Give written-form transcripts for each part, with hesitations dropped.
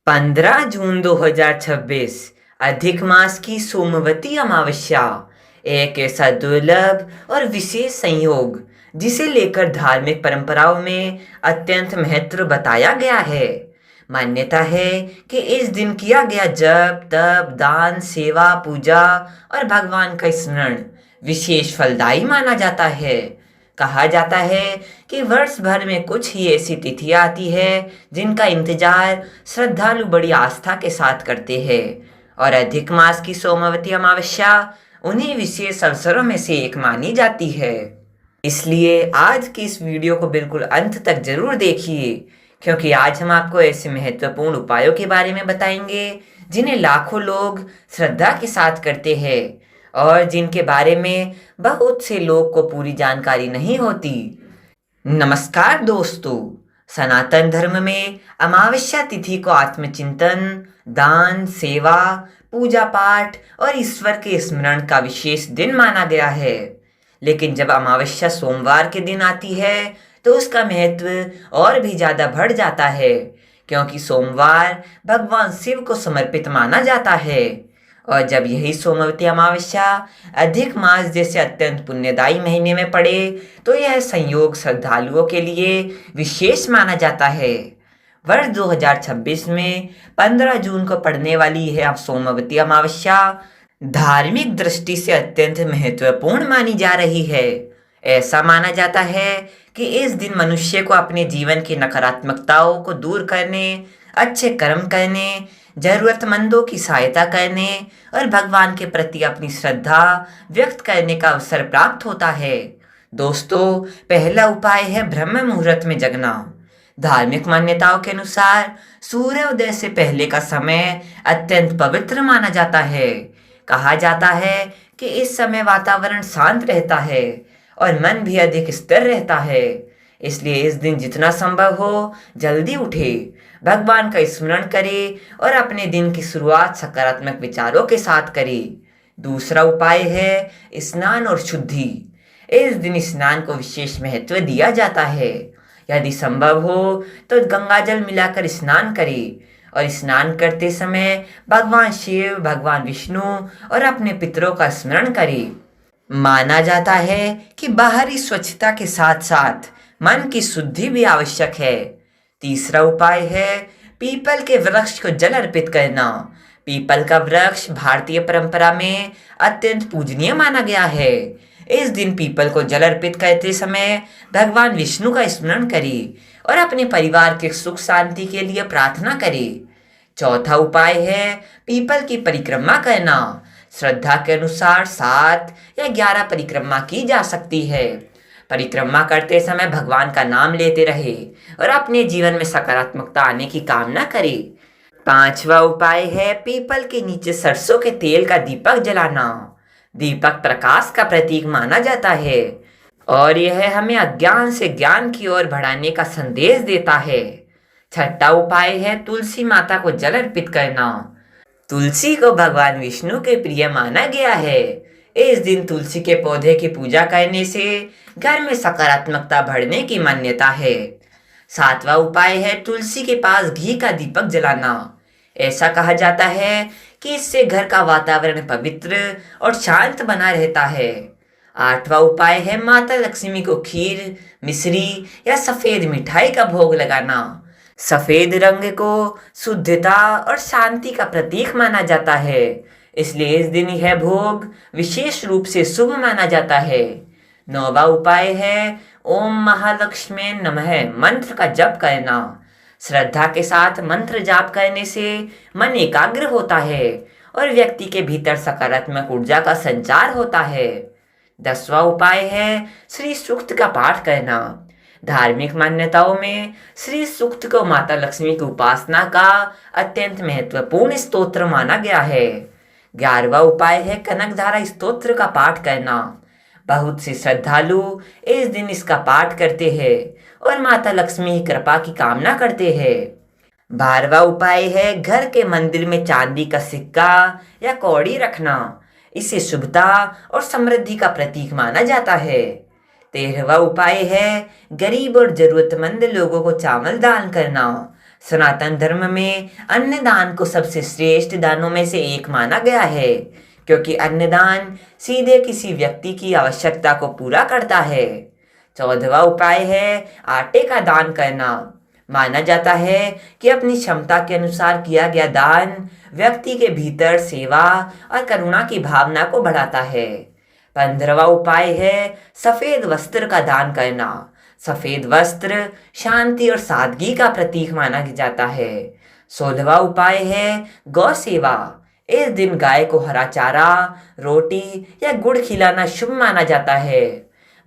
15 जून 2026 अधिक मास की सोमवती अमावस्या एक ऐसा दुर्लभ और विशेष संयोग जिसे लेकर धार्मिक परंपराओं में अत्यंत महत्व बताया गया है। मान्यता है कि इस दिन किया गया जप तप दान सेवा पूजा और भगवान का स्मरण विशेष फलदायी माना जाता है। कहा जाता है कि वर्ष भर में कुछ ही ऐसी तिथियां आती है जिनका इंतजार श्रद्धालु बड़ी आस्था के साथ करते हैं और अधिक मास की सोमवती अमावस्या उन्हीं विशेष अवसरों में से एक मानी जाती है। इसलिए आज की इस वीडियो को बिल्कुल अंत तक जरूर देखिए, क्योंकि आज हम आपको ऐसे महत्वपूर्ण उपायों के बारे में बताएंगे जिन्हें लाखों लोग श्रद्धा के साथ करते हैं और जिनके बारे में बहुत से लोग को पूरी जानकारी नहीं होती। नमस्कार दोस्तों, सनातन धर्म में अमावस्या तिथि को आत्मचिंतन, दान, सेवा, पूजा पाठ और ईश्वर के स्मरण का विशेष दिन माना गया है। लेकिन जब अमावस्या सोमवार के दिन आती है तो उसका महत्व और भी ज़्यादा बढ़ जाता है, क्योंकि सोमवार भगवान शिव को समर्पित माना जाता है। और जब यही सोमवती अमावस्या अधिक मास जैसे अत्यंत पुण्यदायी महीने में पड़े तो यह संयोग श्रद्धालुओं के लिए विशेष माना जाता है। वर्ष 2026 में 15 जून को पड़ने वाली यह सोमवती अमावस्या धार्मिक दृष्टि से अत्यंत महत्वपूर्ण मानी जा रही है। ऐसा माना जाता है कि इस दिन मनुष्य को अपने जीवन की नकारात्मकताओं को दूर करने, अच्छे कर्म करने, जरूरतमंदों की सहायता करने और भगवान के प्रति अपनी श्रद्धा व्यक्त करने का अवसर प्राप्त होता है। दोस्तों, पहला उपाय है ब्रह्म मुहूर्त में जगना। धार्मिक मान्यताओं के अनुसार सूर्योदय से पहले का समय अत्यंत पवित्र माना जाता है। कहा जाता है कि इस समय वातावरण शांत रहता है और मन भी अधिक स्थिर रहता है। इसलिए इस दिन जितना संभव हो जल्दी उठे, भगवान का स्मरण करे और अपने दिन की शुरुआत सकारात्मक विचारों के साथ करे। दूसरा उपाय है स्नान और शुद्धि। इस दिन स्नान को विशेष महत्व दिया जाता है। यदि संभव हो तो गंगाजल मिलाकर स्नान करे और स्नान करते समय भगवान शिव, भगवान विष्णु और अपने पितरों का स्मरण करे। माना जाता है कि बाहरी स्वच्छता के साथ साथ मन की शुद्धि भी आवश्यक है। तीसरा उपाय है पीपल के वृक्ष को जल अर्पित करना। पीपल का वृक्ष भारतीय परंपरा में अत्यंत पूजनीय माना गया है। इस दिन पीपल को जल अर्पित करते समय भगवान विष्णु का स्मरण करें और अपने परिवार के सुख शांति के लिए प्रार्थना करें। चौथा उपाय है पीपल की परिक्रमा करना। श्रद्धा के अनुसार 7 या 11 परिक्रमा की जा सकती है। परिक्रमा करते समय भगवान का नाम लेते रहे और अपने जीवन में सकारात्मकता आने की कामना करे। पांचवा उपाय है पीपल के नीचे सरसों के तेल का दीपक जलाना। दीपक प्रकाश का प्रतीक माना जाता है और यह हमें अज्ञान से ज्ञान की ओर बढ़ाने का संदेश देता है। छठा उपाय है तुलसी माता को जल अर्पित करना। तुलसी को भगवान विष्णु के प्रिय माना गया है। इस दिन तुलसी के पौधे की पूजा करने से घर में सकारात्मकता बढ़ने की मान्यता है। सातवां उपाय है तुलसी के पास घी का दीपक जलाना। ऐसा कहा जाता है कि इससे घर का वातावरण पवित्र और शांत बना रहता है। आठवां उपाय है माता लक्ष्मी को खीर, मिश्री या सफेद मिठाई का भोग लगाना। सफेद रंग को शुद्धता और शांति का प्रतीक माना जाता है, इसलिए इस दिन यह भोग विशेष रूप से शुभ माना जाता है। नौवां उपाय है ओम महालक्ष्मी नमः मंत्र का जप करना। श्रद्धा के साथ मंत्र जाप करने से मन एकाग्र होता है और व्यक्ति के भीतर सकारात्मक ऊर्जा का संचार होता है। 10वां उपाय है श्री सूक्त का पाठ करना। धार्मिक मान्यताओं में श्री सूक्त को माता लक्ष्मी की उपासना का अत्यंत महत्वपूर्ण स्तोत्र माना गया है। 11वां उपाय है कनकधारा स्तोत्र का पाठ करना। बहुत से श्रद्धालु इस दिन इसका पाठ करते हैं और माता लक्ष्मी की कृपा की कामना करते हैं। 12वां उपाय है घर के मंदिर में चांदी का सिक्का या कौड़ी रखना। इसे शुभता और समृद्धि का प्रतीक माना जाता है। 13वां उपाय है गरीब और जरूरतमंद लोगों को चावल दान करना। सनातन धर्म में अन्नदान को सबसे श्रेष्ठ दानों में से एक माना गया है, क्योंकि अन्नदान सीधे किसी व्यक्ति की आवश्यकता को पूरा करता है। 14वां उपाय है आटे का दान करना। माना जाता है कि अपनी क्षमता के अनुसार किया गया दान व्यक्ति के भीतर सेवा और करुणा की भावना को बढ़ाता है। 15वां उपाय है सफेद वस्त्र का दान करना। सफेद वस्त्र शांति और सादगी का प्रतीक माना जाता है। 16वां उपाय है गौ सेवा। इस दिन गाय को हरा चारा, रोटी या गुड़ खिलाना शुभ माना जाता है।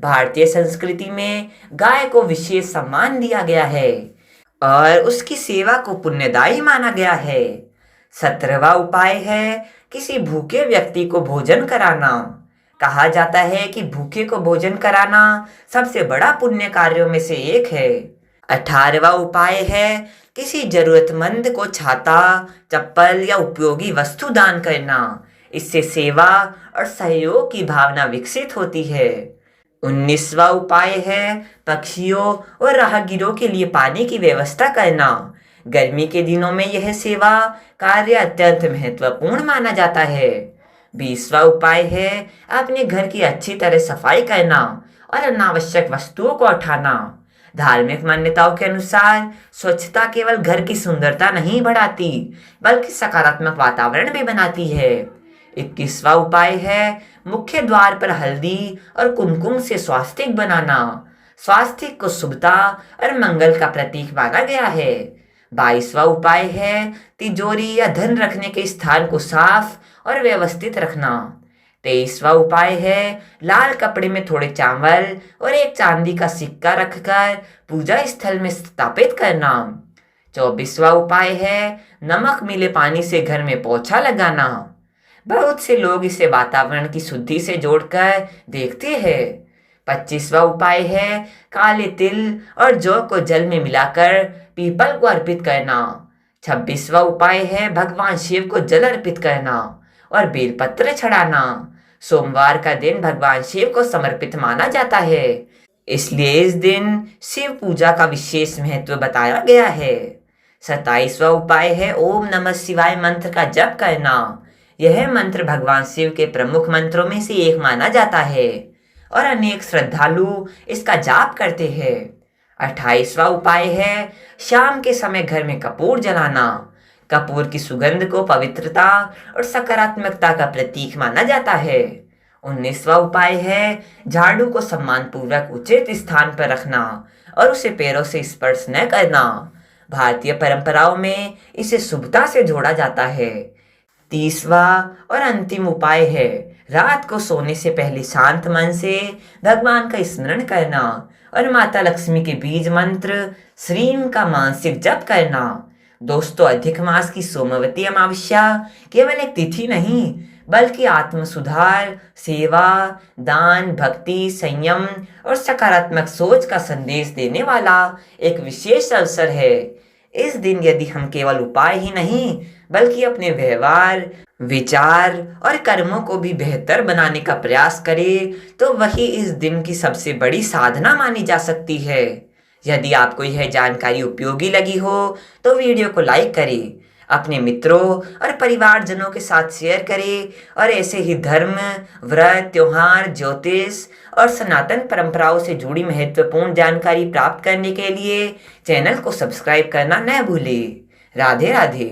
भारतीय संस्कृति में गाय को विशेष सम्मान दिया गया है और उसकी सेवा को पुण्यदायी माना गया है। 17वां उपाय है किसी भूखे व्यक्ति को भोजन कराना। कहा जाता है कि भूखे को भोजन कराना सबसे बड़ा पुण्य कार्यों में से एक है। 18वां उपाय है किसी जरूरतमंद को छाता, चप्पल या उपयोगी वस्तु दान करना। इससे सेवा और सहयोग की भावना विकसित होती है। 19वां उपाय है पक्षियों और राहगीरों के लिए पानी की व्यवस्था करना। गर्मी के दिनों में यह सेवा कार्य अत्यंत महत्वपूर्ण माना जाता है। 20वां उपाय है अपने घर की अच्छी तरह सफाई करना और अनावश्यक वस्तुओं को उठाना। धार्मिक मान्यताओं के अनुसार स्वच्छता केवल घर की सुंदरता नहीं बढ़ाती, बल्कि सकारात्मक वातावरण भी बनाती है। 21वां उपाय है मुख्य द्वार पर हल्दी और कुमकुम से स्वास्तिक बनाना। स्वास्तिक को शुभता और मंगल का प्रतीक माना गया है। 22वां उपाय है तिजोरी या धन रखने के स्थान को साफ और व्यवस्थित रखना। 23वां उपाय है लाल कपड़े में थोड़े चावल और एक चांदी का सिक्का रखकर पूजा स्थल में स्थापित करना। 24वां उपाय है नमक मिले पानी से घर में पोछा लगाना। बहुत से लोग इसे वातावरण की शुद्धि से जोड़कर देखते हैं। 25वां उपाय है काले तिल और जौ को जल में मिलाकर पीपल को अर्पित करना। 26वां उपाय है भगवान शिव को जल अर्पित करना और बेलपत्र चढ़ाना। सोमवार का दिन भगवान शिव को समर्पित माना जाता है, इसलिए इस दिन शिव पूजा का विशेष महत्व बताया गया है। 27वां उपाय है ओम नमः शिवाय मंत्र का जप करना। यह मंत्र भगवान शिव के प्रमुख मंत्रों में से एक माना जाता है और अनेक श्रद्धालु इसका जाप करते हैं। 28वां उपाय है शाम के समय घर में कपूर जलाना। कपूर की सुगंध को पवित्रता और सकारात्मकता का प्रतीक माना जाता है। 19वां उपाय है झाड़ू को सम्मानपूर्वक उचित स्थान पर रखना और उसे पैरों से स्पर्श न करना। भारतीय परंपराओं में इसे शुभता से जोड़ा जाता है। 30वां और अंतिम उपाय है रात को सोने से पहले शांत मन से भगवान का स्मरण करना और माता लक्ष्मी के बीज मंत्र श्रीम का मानसिक जप करना। दोस्तों, अधिक मास की सोमवती अमावस्या केवल एक तिथि नहीं, बल्कि आत्म सुधार, सेवा, दान, भक्ति, संयम और सकारात्मक सोच का संदेश देने वाला एक विशेष अवसर है। इस दिन यदि हम केवल उपाय ही नहीं, बल्कि अपने व्यवहार, विचार और कर्मों को भी बेहतर बनाने का प्रयास करें, तो वही इस दिन की सबसे बड़ी साधना मानी जा सकती है। यदि आपको यह जानकारी उपयोगी लगी हो तो वीडियो को लाइक करें, अपने मित्रों और परिवारजनों के साथ शेयर करें और ऐसे ही धर्म, व्रत, त्योहार, ज्योतिष और सनातन परंपराओं से जुड़ी महत्वपूर्ण जानकारी प्राप्त करने के लिए चैनल को सब्सक्राइब करना न भूलें। राधे राधे।